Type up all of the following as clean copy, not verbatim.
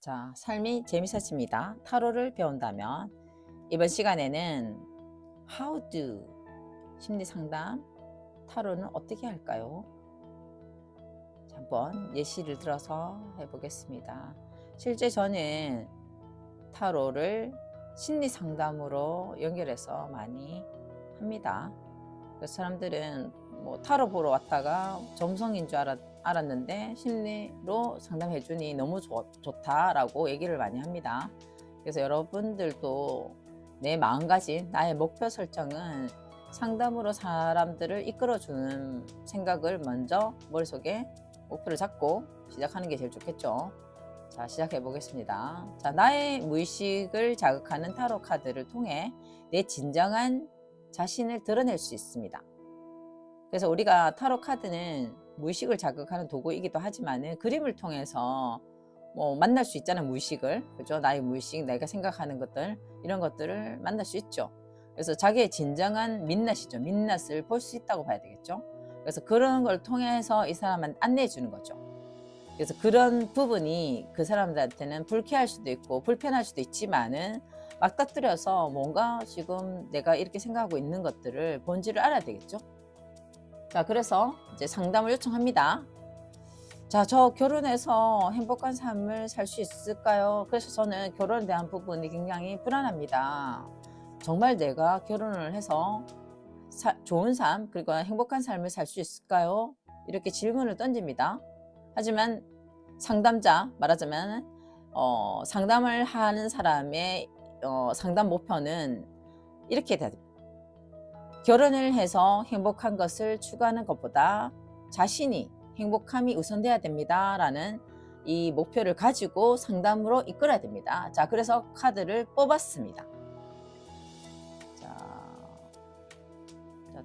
자, 삶이 재밌었습니다. 타로를 배운다면 이번 시간에는 How do 심리 상담 타로는 어떻게 할까요? 자, 한번 예시를 들어서 해보겠습니다. 실제 저는 타로를 심리 상담으로 연결해서 많이 합니다. 그래서 사람들은 뭐 타로 보러 왔다가 점성인 줄 알았는데 심리로 상담해주니 너무 좋다라고 얘기를 많이 합니다. 그래서 여러분들도 내 마음가짐, 나의 목표 설정은 상담으로 사람들을 이끌어주는 생각을 먼저 머릿속에 목표를 잡고 시작하는 게 제일 좋겠죠. 자, 시작해 보겠습니다. 자, 나의 무의식을 자극하는 타로 카드를 통해 내 진정한 자신을 드러낼 수 있습니다. 그래서 우리가 타로 카드는 무의식을 자극하는 도구이기도 하지만 그림을 통해서 뭐 만날 수 있잖아요. 무의식을. 그죠? 나의 무의식, 내가 생각하는 것들, 이런 것들을 만날 수 있죠. 그래서 자기의 진정한 민낯이죠. 민낯을 볼 수 있다고 봐야 되겠죠. 그래서 그런 걸 통해서 이 사람한테 안내해 주는 거죠. 그래서 그런 부분이 그 사람들한테는 불쾌할 수도 있고 불편할 수도 있지만은 맞닥뜨려서 뭔가 지금 내가 이렇게 생각하고 있는 것들을 본질을 알아야 되겠죠. 자, 그래서 이제 상담을 요청합니다. 자, 저 결혼해서 행복한 삶을 살 수 있을까요? 그래서 저는 결혼에 대한 부분이 굉장히 불안합니다. 정말 내가 결혼을 해서 좋은 삶, 그리고 행복한 삶을 살 수 있을까요? 이렇게 질문을 던집니다. 하지만 상담자, 말하자면 상담을 하는 사람의 상담 목표는 이렇게 돼야 됩니다. 결혼을 해서 행복한 것을 추구하는 것보다 자신이 행복함이 우선돼야 됩니다. 라는 이 목표를 가지고 상담으로 이끌어야 됩니다. 자, 그래서 카드를 뽑았습니다. 자,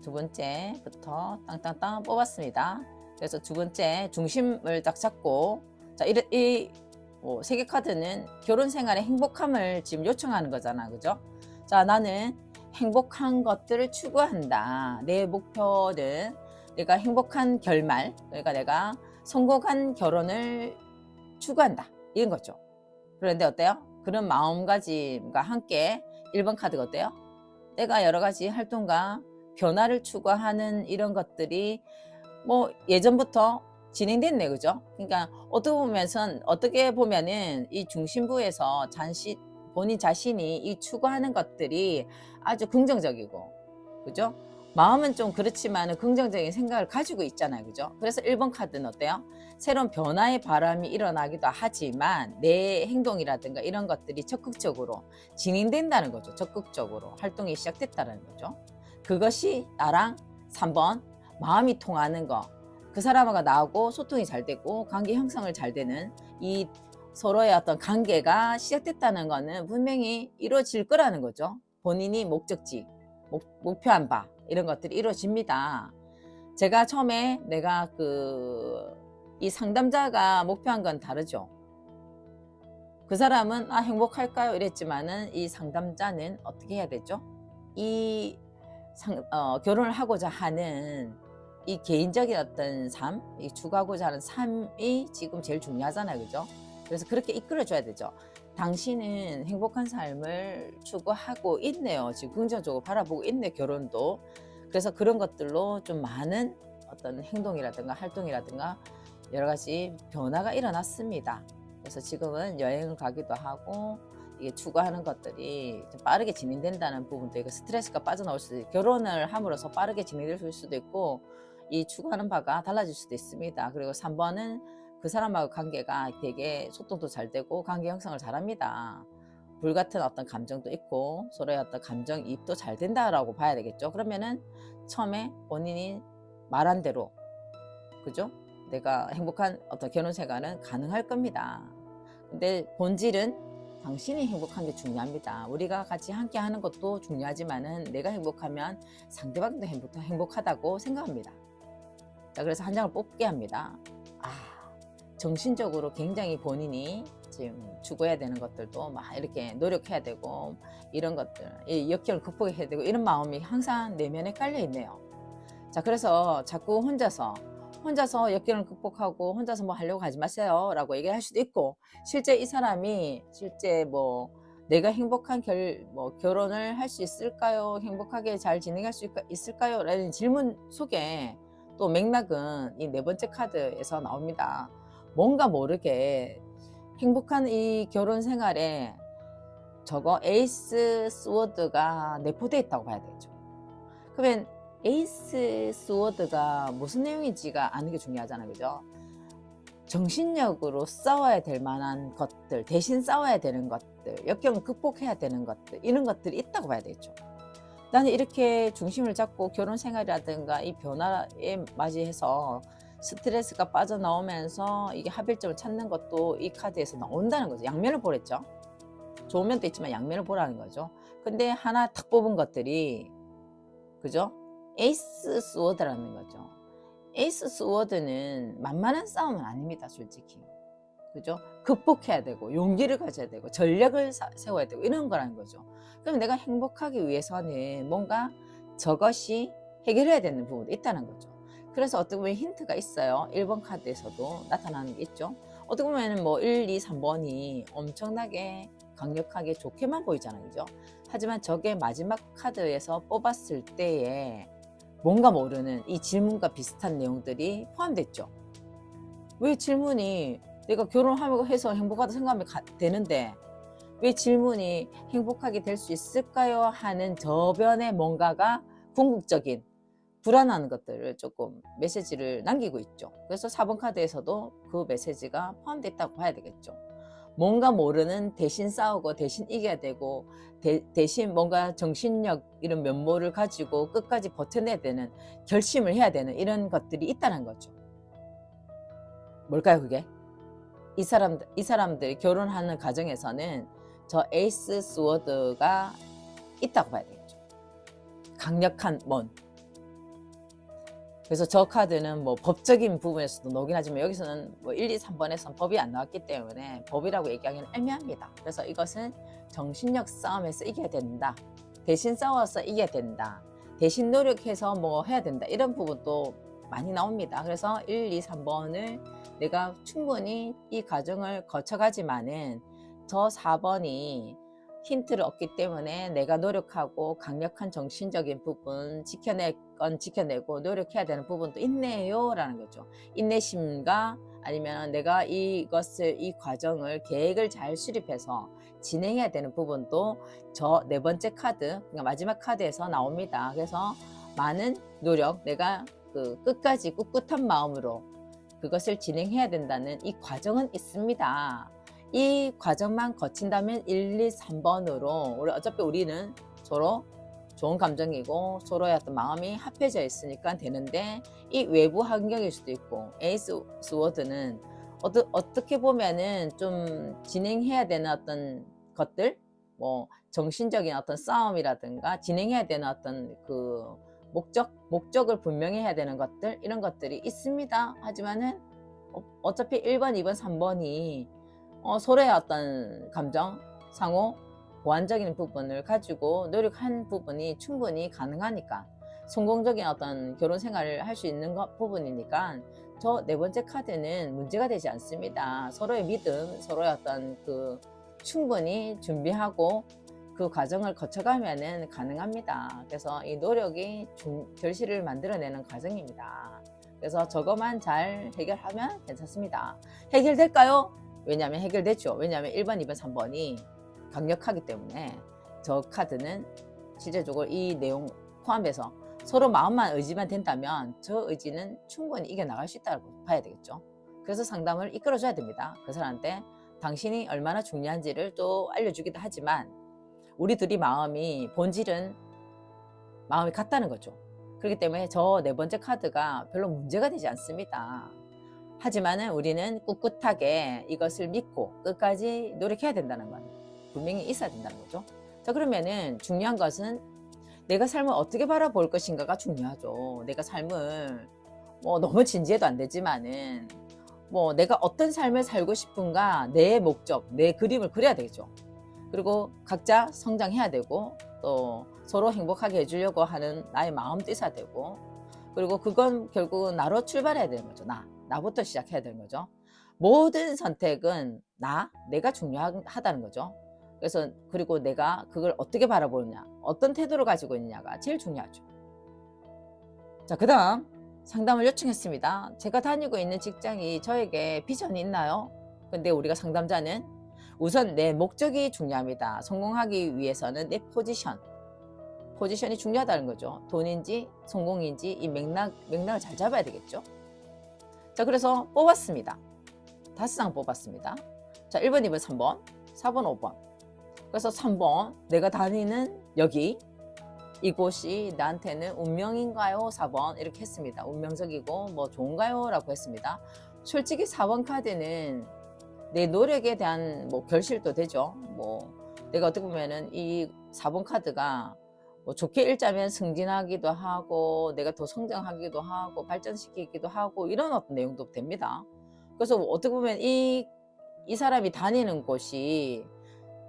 두 번째부터 땅땅땅 뽑았습니다. 그래서 두 번째 중심을 딱 잡고, 자, 세 개 카드는 결혼 생활의 행복함을 지금 요청하는 거잖아. 그죠? 자, 나는 행복한 것들을 추구한다. 내 목표는 내가 행복한 결말, 그러니까 내가 성공한 결혼을 추구한다. 이런 거죠. 그런데 어때요? 그런 마음가짐과 함께 1번 카드가 어때요? 내가 여러 가지 활동과 변화를 추구하는 이런 것들이 뭐 예전부터 진행됐네, 그죠? 그러니까 어떻게 보면은 이 중심부에서 본인 자신이 이 추구하는 것들이 아주 긍정적이고, 그죠? 마음은 좀 그렇지만 긍정적인 생각을 가지고 있잖아요, 그죠? 그래서 1번 카드는 어때요? 새로운 변화의 바람이 일어나기도 하지만 내 행동이라든가 이런 것들이 적극적으로 진행된다는 거죠. 적극적으로 활동이 시작됐다는 거죠. 그것이 나랑 3번 마음이 통하는 거, 그 사람하고 나하고 소통이 잘 되고 관계 형성을 잘 되는 이 서로의 어떤 관계가 시작됐다는 거는 분명히 이루어질 거라는 거죠. 본인이 목적지, 목표한 바 이런 것들이 이루어집니다. 제가 처음에 내가 이 상담자가 목표한 건 다르죠. 그 사람은 행복할까요? 이랬지만은 이 상담자는 어떻게 해야 되죠? 결혼을 하고자 하는 이 개인적인 어떤 삶, 이 추구하고자 하는 삶이 지금 제일 중요하잖아요. 그죠? 그래서 그렇게 이끌어줘야 되죠. 당신은 행복한 삶을 추구하고 있네요. 지금 긍정적으로 바라보고 있네, 결혼도. 그래서 그런 것들로 좀 많은 어떤 행동이라든가 활동이라든가 여러 가지 변화가 일어났습니다. 그래서 지금은 여행을 가기도 하고 이게 추구하는 것들이 좀 빠르게 진행된다는 부분도 있고 스트레스가 빠져나올 수도 있고 결혼을 함으로써 빠르게 진행될 수도 있고 이 추구하는 바가 달라질 수도 있습니다. 그리고 3번은 그 사람하고 관계가 되게 소통도 잘 되고 관계 형성을 잘합니다. 불같은 어떤 감정도 있고 서로의 어떤 감정이입도 잘 된다라고 봐야 되겠죠. 그러면은 처음에 본인이 말한 대로, 그죠? 내가 행복한 어떤 결혼 생활은 가능할 겁니다. 근데 본질은 당신이 행복한 게 중요합니다. 우리가 같이 함께 하는 것도 중요하지만은 내가 행복하면 상대방도 행복하다고 생각합니다. 자, 그래서 한 장을 뽑게 합니다. 정신적으로 굉장히 본인이 지금 추구해야 되는 것들도 막 이렇게 노력해야 되고 이런 것들, 이 역경을 극복해야 되고 이런 마음이 항상 내면에 깔려 있네요. 자, 그래서 자꾸 혼자서 역경을 극복하고 혼자서 뭐 하려고 하지 마세요 라고 얘기할 수도 있고, 실제 이 사람이 실제 뭐 내가 행복한 결혼을 할 수 있을까요? 행복하게 잘 진행할 수 있을까요? 라는 질문 속에 또 맥락은 이 네 번째 카드에서 나옵니다. 뭔가 모르게 행복한 이 결혼 생활에 저거 에이스 스워드가 내포되어 있다고 봐야 되죠. 그러면 에이스 스워드가 무슨 내용인지가 아는 게 중요하잖아요. 그죠? 정신력으로 싸워야 될 만한 것들, 대신 싸워야 되는 것들, 역경을 극복해야 되는 것들, 이런 것들이 있다고 봐야 되죠. 나는 이렇게 중심을 잡고 결혼 생활이라든가 이 변화에 맞이해서 스트레스가 빠져나오면서 이게 합일점을 찾는 것도 이 카드에서 나온다는 거죠. 양면을 보랬죠. 좋은 면도 있지만 양면을 보라는 거죠. 근데 하나 탁 뽑은 것들이, 그죠? 에이스 스워드라는 거죠. 에이스 스워드는 만만한 싸움은 아닙니다, 솔직히. 그죠? 극복해야 되고, 용기를 가져야 되고, 전략을 세워야 되고, 이런 거라는 거죠. 그럼 내가 행복하기 위해서는 뭔가 저것이 해결해야 되는 부분이 있다는 거죠. 그래서 어떻게 보면 힌트가 있어요. 1번 카드에서도 나타나는 게 있죠. 어떻게 보면 뭐 1, 2, 3번이 엄청나게 강력하게 좋게만 보이잖아요. 그죠? 하지만 저게 마지막 카드에서 뽑았을 때에 뭔가 모르는 이 질문과 비슷한 내용들이 포함됐죠. 왜 질문이 내가 결혼하고 해서 행복하다 생각하면 되는데 왜 질문이 행복하게 될 수 있을까요? 하는 저변에 뭔가가 궁극적인 불안한 것들을 조금 메시지를 남기고 있죠. 그래서 4번 카드에서도 그 메시지가 포함됐다고 봐야 되겠죠. 뭔가 모르는 대신 싸우고 대신 이겨야 되고 대신 뭔가 정신력 이런 면모를 가지고 끝까지 버텨내야 되는, 결심을 해야 되는 이런 것들이 있다는 거죠. 뭘까요 그게? 이 사람들이 결혼하는 과정에서는 저 에이스 스워드가 있다고 봐야 되겠죠. 강력한 먼. 그래서 저 카드는 뭐 법적인 부분에서도 나오긴 하지만 여기서는 뭐 1, 2, 3번에서는 법이 안 나왔기 때문에 법이라고 얘기하기는 애매합니다. 그래서 이것은 정신력 싸움에서 이겨야 된다. 대신 싸워서 이겨야 된다. 대신 노력해서 뭐 해야 된다. 이런 부분도 많이 나옵니다. 그래서 1, 2, 3번을 내가 충분히 이 과정을 거쳐가지만은 저 4번이 힌트를 얻기 때문에 내가 노력하고 강력한 정신적인 부분 지켜낼 건 지켜내고 노력해야 되는 부분도 있네요 라는 거죠. 인내심과 아니면 내가 이 과정을 계획을 잘 수립해서 진행해야 되는 부분도 저 네 번째 카드, 그러니까 마지막 카드에서 나옵니다. 그래서 많은 노력, 내가 끝까지 꿋꿋한 마음으로 그것을 진행해야 된다는 이 과정은 있습니다. 이 과정만 거친다면 1, 2, 3번으로 어차피 우리는 서로 좋은 감정이고 서로의 어떤 마음이 합해져 있으니까 되는데, 이 외부 환경일 수도 있고 에이스 스워드는 어떻게 보면은 좀 진행해야 되는 어떤 것들, 뭐 정신적인 어떤 싸움이라든가 진행해야 되는 어떤 그 목적을 분명히 해야 되는 것들, 이런 것들이 있습니다. 하지만은 어차피 1번, 2번, 3번이 서로의 어떤 감정, 상호, 보완적인 부분을 가지고 노력한 부분이 충분히 가능하니까, 성공적인 어떤 결혼 생활을 할 수 있는 부분이니까 저 네 번째 카드는 문제가 되지 않습니다. 서로의 믿음, 서로의 어떤 충분히 준비하고 그 과정을 거쳐가면은 가능합니다. 그래서 이 노력이 결실을 만들어내는 과정입니다. 그래서 저것만 잘 해결하면 괜찮습니다. 해결될까요? 왜냐하면 해결됐죠. 왜냐하면 1번, 2번, 3번이 강력하기 때문에 저 카드는 실제적으로 이 내용 포함해서 서로 마음만 의지만 된다면 저 의지는 충분히 이겨나갈 수 있다고 봐야 되겠죠. 그래서 상담을 이끌어줘야 됩니다. 그 사람한테 당신이 얼마나 중요한지를 또 알려주기도 하지만 우리 둘이 본질은 마음이 같다는 거죠. 그렇기 때문에 저 네 번째 카드가 별로 문제가 되지 않습니다. 하지만은 우리는 꿋꿋하게 이것을 믿고 끝까지 노력해야 된다는 건 분명히 있어야 된다는 거죠. 자, 그러면은 중요한 것은 내가 삶을 어떻게 바라볼 것인가가 중요하죠. 내가 삶을 뭐 너무 진지해도 안 되지만은 뭐 내가 어떤 삶을 살고 싶은가, 내 목적, 내 그림을 그려야 되겠죠. 그리고 각자 성장해야 되고 또 서로 행복하게 해주려고 하는 나의 마음도 있어야 되고, 그리고 그건 결국은 나로 출발해야 되는 거죠. 나부터 시작해야 되는 거죠. 모든 선택은 내가 중요하다는 거죠. 그래서 그리고 내가 그걸 어떻게 바라보느냐, 어떤 태도를 가지고 있느냐가 제일 중요하죠. 자, 그 다음 상담을 요청했습니다. 제가 다니고 있는 직장이 저에게 비전이 있나요? 근데 우리가 상담자는 우선 내 목적이 중요합니다. 성공하기 위해서는 내 포지션이 중요하다는 거죠. 돈인지 성공인지 이 맥락을 잘 잡아야 되겠죠. 자, 그래서 뽑았습니다. 5장 뽑았습니다. 자, 1번, 2번, 3번, 4번, 5번. 그래서 3번, 내가 다니는 여기, 이곳이 나한테는 운명인가요? 4번 이렇게 했습니다. 운명적이고 뭐 좋은가요? 라고 했습니다. 솔직히 4번 카드는 내 노력에 대한 뭐 결실도 되죠. 뭐 내가 어떻게 보면은 이 4번 카드가 뭐 좋게 읽자면 승진하기도 하고 내가 더 성장하기도 하고 발전시키기도 하고 이런 어떤 내용도 됩니다. 그래서 어떻게 보면 이 사람이 다니는 곳이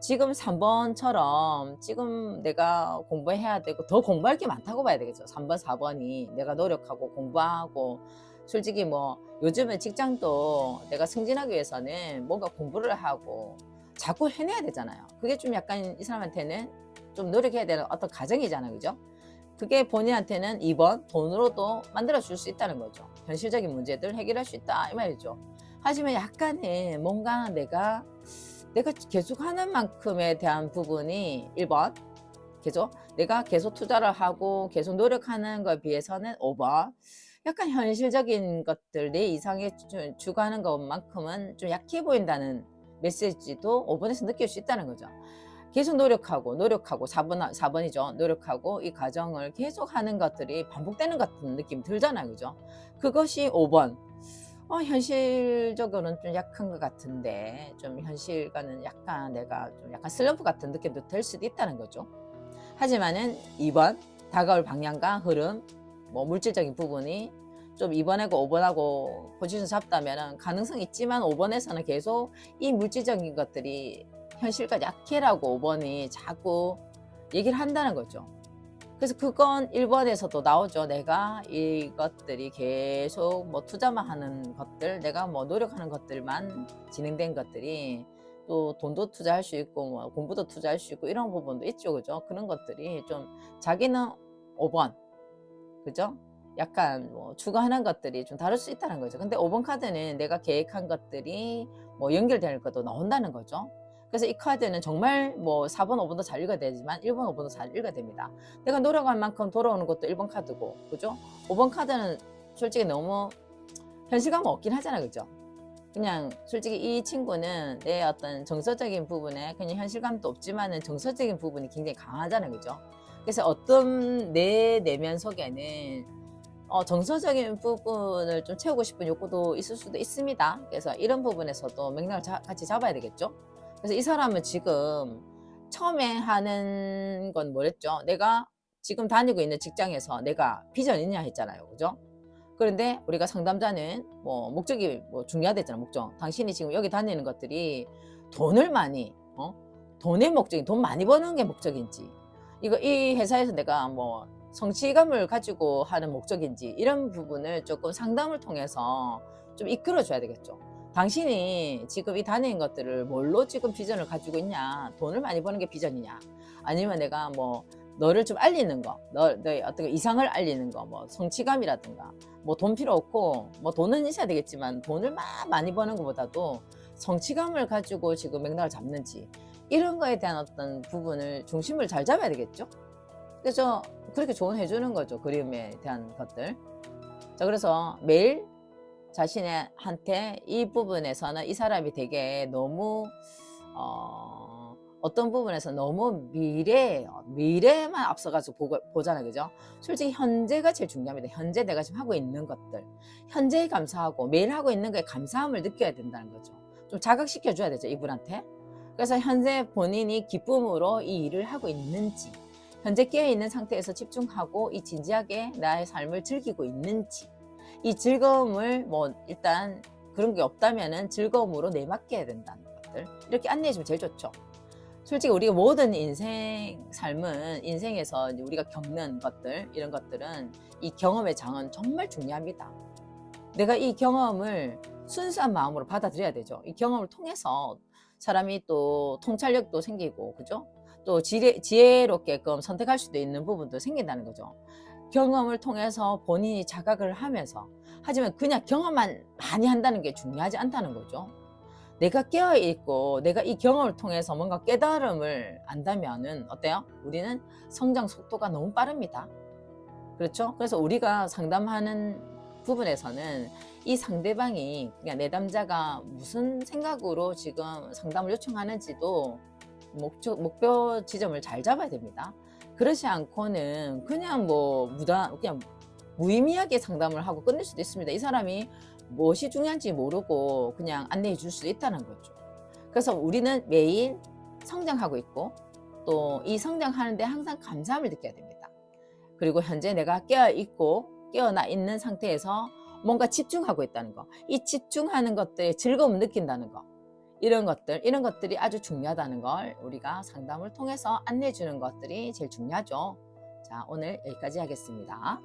지금 3번처럼 지금 내가 공부해야 되고 더 공부할 게 많다고 봐야 되겠죠. 3번, 4번이 내가 노력하고 공부하고 솔직히 뭐 요즘은 직장도 내가 승진하기 위해서는 뭔가 공부를 하고 자꾸 해내야 되잖아요. 그게 좀 약간 이 사람한테는 좀 노력해야 되는 어떤 과정이잖아요. 그죠? 그게 본인한테는 2번 돈으로도 만들어 줄 수 있다는 거죠. 현실적인 문제들 해결할 수 있다 이 말이죠. 하지만 약간의 뭔가 내가 계속 하는 만큼에 대한 부분이 1번 내가 계속 투자를 하고 계속 노력하는 것에 비해서는 5번 약간 현실적인 것들 내 이상에 주가하는 것만큼은 좀 약해 보인다는 메시지도 5번에서 느낄 수 있다는 거죠. 계속 노력하고 4번이죠. 노력하고 이 과정을 계속 하는 것들이 반복되는 같은 느낌이 들잖아요. 그죠? 그것이 5번. 현실적으로는 좀 약한 것 같은데 좀 현실과는 약간 내가 좀 약간 슬럼프 같은 느낌도 들 수도 있다는 거죠. 하지만은 2번 다가올 방향과 흐름 뭐 물질적인 부분이 좀 2번하고 5번하고 포지션 잡다면 가능성 있지만 5번에서는 계속 이 물질적인 것들이 현실과 약해라고 5번이 자꾸 얘기를 한다는 거죠. 그래서 그건 1번에서도 나오죠. 내가 이것들이 계속 뭐 투자만 하는 것들, 내가 뭐 노력하는 것들만 진행된 것들이 또 돈도 투자할 수 있고 뭐 공부도 투자할 수 있고 이런 부분도 있죠. 그죠? 그런 것들이 좀 자기는 5번, 그죠? 약간 뭐 추구하는 것들이 좀 다를 수 있다는 거죠. 근데 5번 카드는 내가 계획한 것들이 뭐 연결될 것도 나온다는 거죠. 그래서 이 카드는 정말 뭐 4번, 5번도 잘 읽어야 되지만 1번, 5번도 잘 읽어야 됩니다. 내가 노력한 만큼 돌아오는 것도 1번 카드고, 그죠? 5번 카드는 솔직히 너무 현실감 없긴 하잖아요, 그죠? 그냥 솔직히 이 친구는 내 어떤 정서적인 부분에 그냥 현실감도 없지만은 정서적인 부분이 굉장히 강하잖아요, 그죠? 그래서 어떤 내 내면 속에는 정서적인 부분을 좀 채우고 싶은 욕구도 있을 수도 있습니다. 그래서 이런 부분에서도 맥락을 같이 잡아야 되겠죠. 그래서 이 사람은 지금 처음에 하는 건 뭐랬죠? 내가 지금 다니고 있는 직장에서 내가 비전 있냐 했잖아요. 그죠? 그런데 우리가 상담자는 뭐 목적이 뭐 중요하댔잖아. 목적. 당신이 지금 여기 다니는 것들이 돈을 많이 돈의 목적이 돈 많이 버는 게 목적인지 이 회사에서 내가 뭐 성취감을 가지고 하는 목적인지 이런 부분을 조금 상담을 통해서 좀 이끌어 줘야 되겠죠. 당신이 지금 이 다니는 것들을 뭘로 지금 비전을 가지고 있냐, 돈을 많이 버는 게 비전이냐, 아니면 내가 뭐 너를 좀 알리는 거, 너의 어떤 이상을 알리는 거, 뭐 성취감이라든가, 뭐 돈 필요 없고, 뭐 돈은 있어야 되겠지만 돈을 많이 버는 것보다도 성취감을 가지고 지금 맥락을 잡는지 이런 거에 대한 어떤 부분을 중심을 잘 잡아야 되겠죠. 그래서 그렇게 조언해 주는 거죠. 그림에 대한 것들. 자, 그래서 매일 자신한테 이 부분에서는 이 사람이 되게 너무 어떤 부분에서 너무 미래에만 앞서가지고 보잖아요. 그죠? 솔직히 현재가 제일 중요합니다. 현재 내가 지금 하고 있는 것들. 현재에 감사하고 매일 하고 있는 거에 감사함을 느껴야 된다는 거죠. 좀 자극시켜 줘야 되죠. 이분한테. 그래서 현재 본인이 기쁨으로 이 일을 하고 있는지, 현재 깨어있는 상태에서 집중하고 이 진지하게 나의 삶을 즐기고 있는지, 이 즐거움을 뭐 일단 그런 게 없다면은 즐거움으로 내맡겨야 된다는 것들 이렇게 안내해 주면 제일 좋죠. 솔직히 우리가 모든 삶은 인생에서 이제 우리가 겪는 것들, 이런 것들은 이 경험의 장은 정말 중요합니다. 내가 이 경험을 순수한 마음으로 받아들여야 되죠. 이 경험을 통해서 사람이 또 통찰력도 생기고, 그죠? 또 지혜롭게끔 선택할 수도 있는 부분도 생긴다는 거죠. 경험을 통해서 본인이 자각을 하면서, 하지만 그냥 경험만 많이 한다는 게 중요하지 않다는 거죠. 내가 깨어있고 내가 이 경험을 통해서 뭔가 깨달음을 안다면은 어때요? 우리는 성장 속도가 너무 빠릅니다. 그렇죠? 그래서 우리가 상담하는 부분에서는 이 상대방이 그냥 내담자가 무슨 생각으로 지금 상담을 요청하는지도 목표 지점을 잘 잡아야 됩니다. 그렇지 않고는 그냥 그냥 무의미하게 상담을 하고 끝낼 수도 있습니다. 이 사람이 무엇이 중요한지 모르고 그냥 안내해 줄 수도 있다는 거죠. 그래서 우리는 매일 성장하고 있고 또 이 성장하는데 항상 감사함을 느껴야 됩니다. 그리고 현재 내가 깨어있고 깨어나 있는 상태에서 뭔가 집중하고 있다는 거, 이 집중하는 것들에 즐거움을 느낀다는 거, 이런 것들이 아주 중요하다는 걸 우리가 상담을 통해서 안내해 주는 것들이 제일 중요하죠. 자, 오늘 여기까지 하겠습니다.